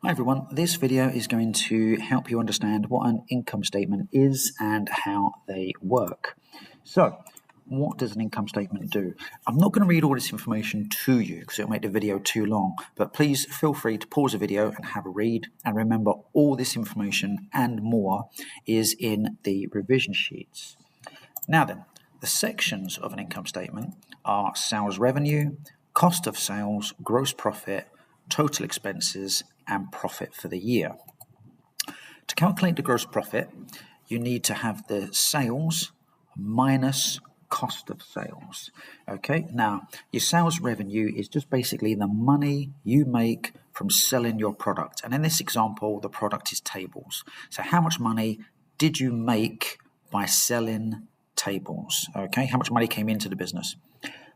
Hi everyone, this video is going to help you understand what an income statement is and how they work. So, what does an income statement do? I'm not going to read all this information to you because it'll make the video too long, but please feel free to pause the video and have a read, and remember all this information and more is in the revision sheets. Now then, the sections of an income statement are sales revenue, cost of sales, gross profit, total expenses, and profit for the year. To calculate the gross profit, you need to have the sales minus cost of sales. Okay, now your sales revenue is just basically the money you make from selling your product. And in this example, the product is tables. So how much money did you make by selling tables? Okay, how much money came into the business?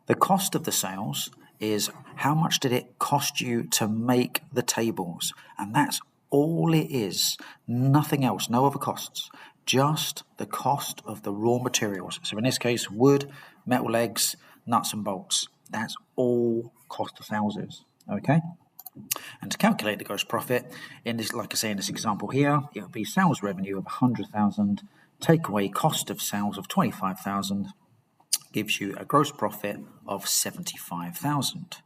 The cost of the sales is how much did it cost you to make the tables? And that's all it is, nothing else, no other costs, just the cost of the raw materials. So in this case, wood, metal legs, nuts and bolts. That's all cost of sales is, okay? And to calculate the gross profit, in this, like I say in this example here, it will be sales revenue of 100,000, take away cost of sales of 25,000, gives you a gross profit of 75,000.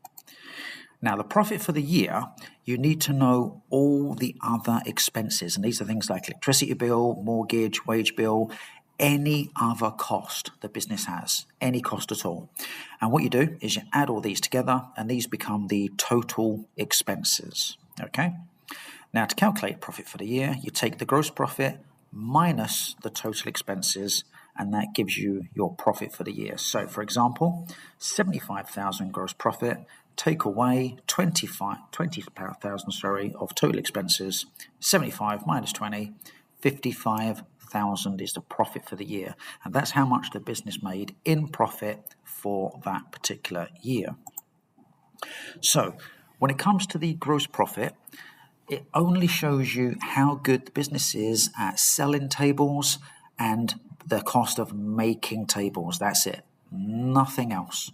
Now, the profit for the year, you need to know all the other expenses. And these are things like electricity bill, mortgage, wage bill, any other cost the business has, any cost at all. And what you do is you add all these together, and these become the total expenses. Okay? Now, to calculate profit for the year, you take the gross profit minus the total expenses, and that gives you your profit for the year. So, for example, 75,000 gross profit, take away 20,000 of total expenses, 75 minus 20, 55,000 is the profit for the year. And that's how much the business made in profit for that particular year. So, when it comes to the gross profit, it only shows you how good the business is at selling tables and the cost of making tables. That's it. Nothing else.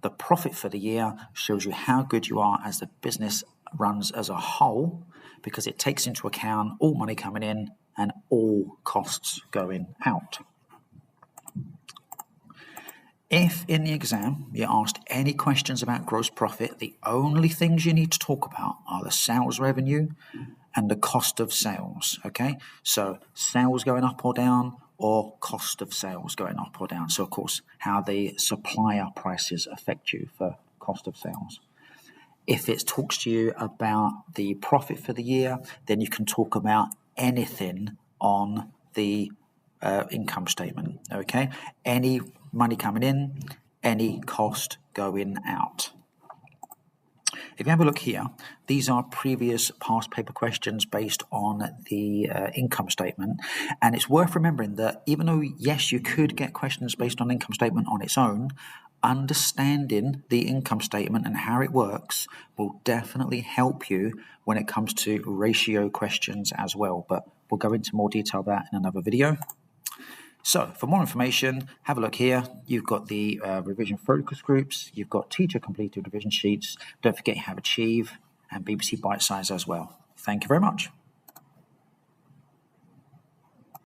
The profit for the year shows you how good you are as the business runs as a whole, because it takes into account all money coming in and all costs going out. If in the exam you're asked any questions about gross profit, the only things you need to talk about are the sales revenue and the cost of sales, okay? So sales going up or down, or cost of sales going up or down. So, of course, how the supplier prices affect you for cost of sales. If it talks to you about the profit for the year, then you can talk about anything on the income statement, okay? Any money coming in, any cost going out. If you have a look here, these are previous past paper questions based on the income statement. And it's worth remembering that even though, yes, you could get questions based on income statement on its own, understanding the income statement and how it works will definitely help you when it comes to ratio questions as well. But we'll go into more detail about that in another video. So, for more information, have a look here. You've got the revision focus groups. You've got teacher completed revision sheets. Don't forget you have Achieve and BBC Bite Size as well. Thank you very much.